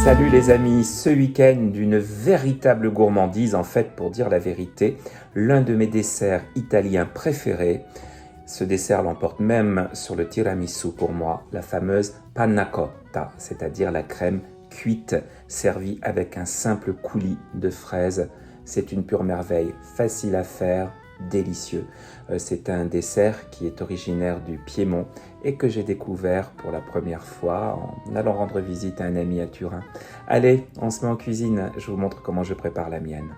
Salut les amis, ce week-end d'une véritable gourmandise, en fait pour dire la vérité, l'un de mes desserts italiens préférés. Ce dessert l'emporte même sur le tiramisu pour moi, la fameuse panna cotta, c'est-à-dire la crème cuite servie avec un simple coulis de fraises. C'est une pure merveille, facile à faire, délicieux. C'est un dessert qui est originaire du Piémont et que j'ai découvert pour la première fois en allant rendre visite à un ami à Turin. Allez, on se met en cuisine, je vous montre comment je prépare la mienne.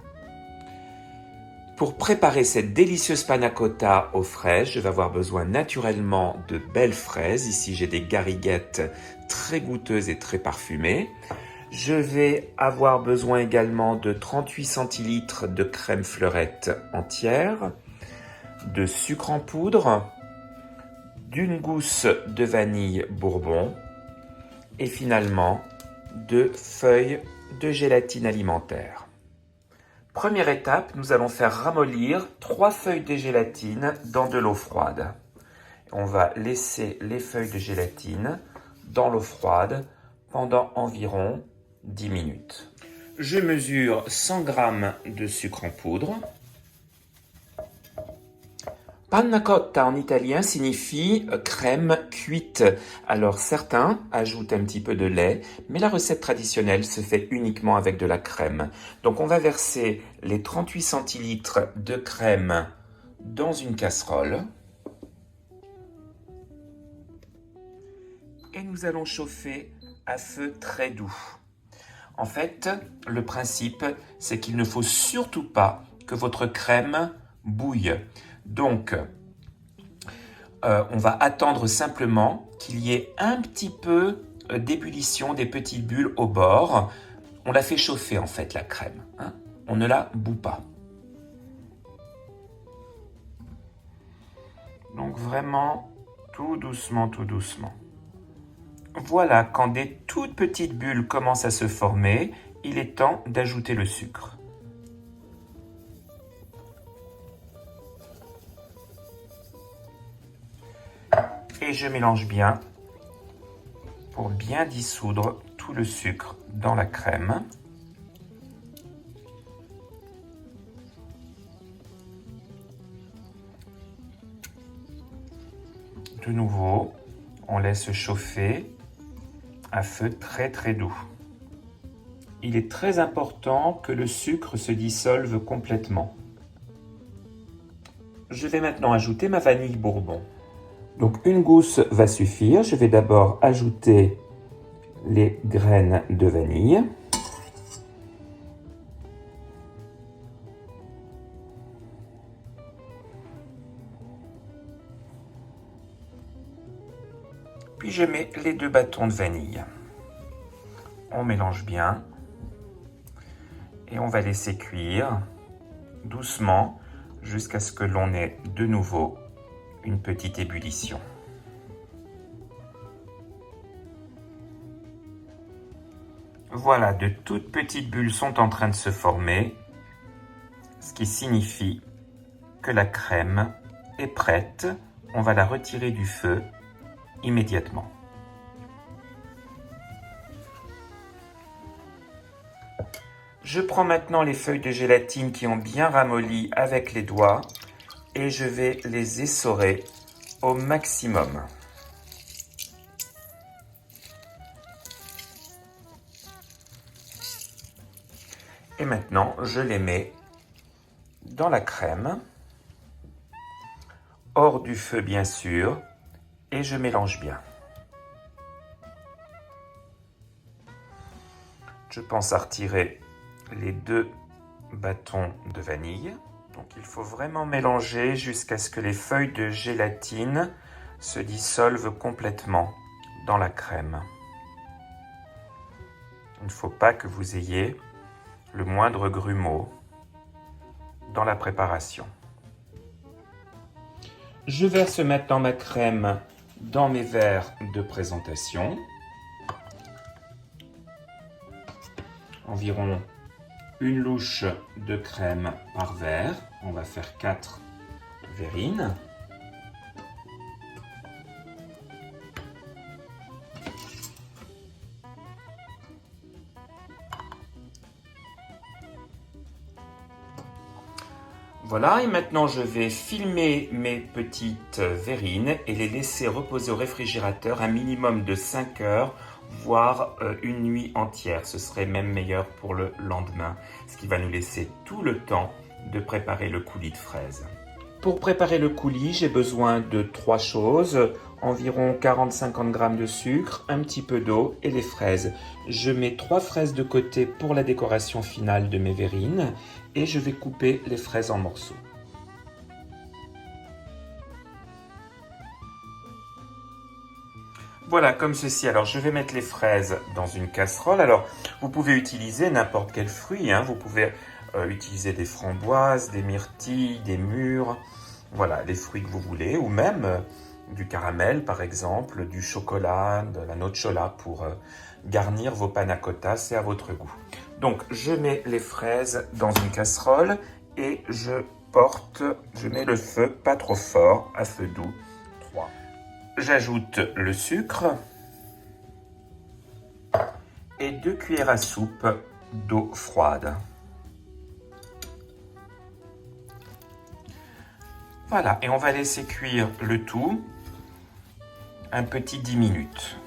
Pour préparer cette délicieuse panna cotta aux fraises, je vais avoir besoin naturellement de belles fraises. Ici, j'ai des gariguettes très goûteuses et très parfumées. Je vais avoir besoin également de 38 centilitres de crème fleurette entière, de sucre en poudre, d'une gousse de vanille bourbon et finalement de feuilles de gélatine alimentaire. Première étape, nous allons faire ramollir 3 feuilles de gélatine dans de l'eau froide. On va laisser les feuilles de gélatine dans l'eau froide pendant environ 10 minutes. Je mesure 100 g de sucre en poudre. Panna cotta en italien signifie crème cuite. Alors certains ajoutent un petit peu de lait, mais la recette traditionnelle se fait uniquement avec de la crème. Donc on va verser les 38 centilitres de crème dans une casserole. Et nous allons chauffer à feu très doux. En fait, le principe, c'est qu'il ne faut surtout pas que votre crème bouille. Donc, on va attendre simplement qu'il y ait un petit peu d'ébullition, des petites bulles au bord. On la fait chauffer en fait, la crème. On ne la bout pas. Donc vraiment, tout doucement, tout doucement. Voilà, quand des toutes petites bulles commencent à se former, il est temps d'ajouter le sucre. Et je mélange bien pour bien dissoudre tout le sucre dans la crème. De nouveau, on laisse chauffer à feu très très doux. Il est très important que le sucre se dissolve complètement. Je vais maintenant ajouter ma vanille bourbon. Donc une gousse va suffire. Je vais d'abord ajouter les graines de vanille. Puis je mets les 2 bâtons de vanille. On mélange bien et on va laisser cuire doucement jusqu'à ce que l'on ait de nouveau une petite ébullition. Voilà, de toutes petites bulles sont en train de se former, ce qui signifie que la crème est prête. On va la retirer du feu immédiatement. Je prends maintenant les feuilles de gélatine qui ont bien ramolli avec les doigts et je vais les essorer au maximum. Et maintenant, je les mets dans la crème, hors du feu bien sûr, et je mélange bien. Je pense à retirer les 2 bâtons de vanille. Donc il faut vraiment mélanger jusqu'à ce que les feuilles de gélatine se dissolvent complètement dans la crème. Il ne faut pas que vous ayez le moindre grumeau dans la préparation. Je verse maintenant ma crème dans mes verres de présentation. Environ une louche de crème par verre. On va faire 4 verrines. Voilà, et maintenant je vais filmer mes petites verrines et les laisser reposer au réfrigérateur un minimum de 5 heures, voire une nuit entière. Ce serait même meilleur pour le lendemain, ce qui va nous laisser tout le temps de préparer le coulis de fraises. Pour préparer le coulis, j'ai besoin de 3 choses, environ 40-50 g de sucre, un petit peu d'eau et les fraises. Je mets 3 fraises de côté pour la décoration finale de mes verrines et je vais couper les fraises en morceaux. Voilà, comme ceci. Alors, je vais mettre les fraises dans une casserole. Alors, vous pouvez utiliser n'importe quel fruit, hein. Vous pouvez utiliser des framboises, des myrtilles, des mûres, voilà, les fruits que vous voulez, ou même du caramel, par exemple, du chocolat, de la nocciola pour garnir vos panna cotta, c'est à votre goût. Donc, je mets les fraises dans une casserole et je mets le feu pas trop fort, à feu doux. 3. J'ajoute le sucre et 2 cuillères à soupe d'eau froide. Voilà, et on va laisser cuire le tout un petit 10 minutes,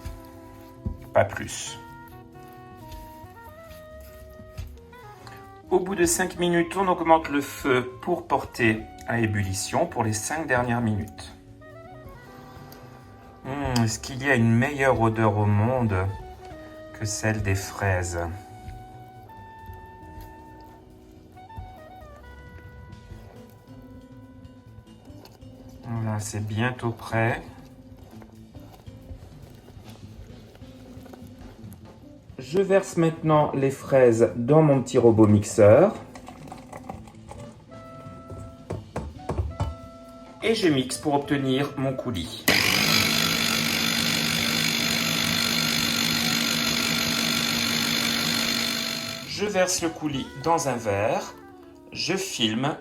pas plus. Au bout de 5 minutes, on augmente le feu pour porter à ébullition pour les 5 dernières minutes. Est-ce qu'il y a une meilleure odeur au monde que celle des fraises ? Voilà, c'est bientôt prêt. Je verse maintenant les fraises dans mon petit robot mixeur. Et je mixe pour obtenir mon coulis. Je verse le coulis dans un verre, je filme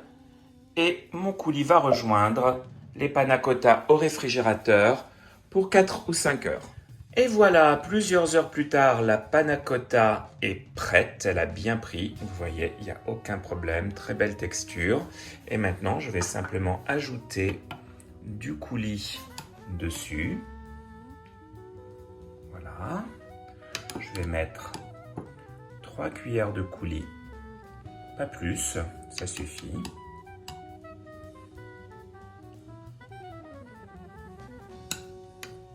et mon coulis va rejoindre les panna cotta au réfrigérateur pour 4 ou 5 heures. Et voilà, plusieurs heures plus tard, la panna cotta est prête, elle a bien pris, vous voyez, il n'y a aucun problème, très belle texture. Et maintenant, je vais simplement ajouter du coulis dessus. Voilà, je vais mettre 3 cuillères de coulis, pas plus, ça suffit.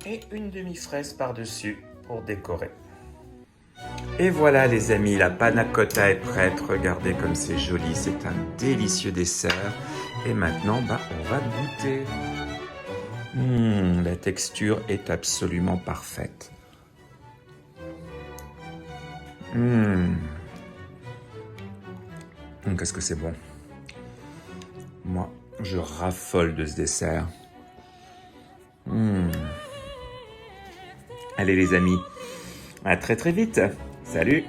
Et une demi-fraise par-dessus pour décorer. Et voilà les amis, la panna cotta est prête. Regardez comme c'est joli, c'est un délicieux dessert. Et maintenant, on va goûter. La texture est absolument parfaite. Qu'est-ce que c'est bon. Moi, je raffole de ce dessert. Allez les amis, à très très vite. Salut!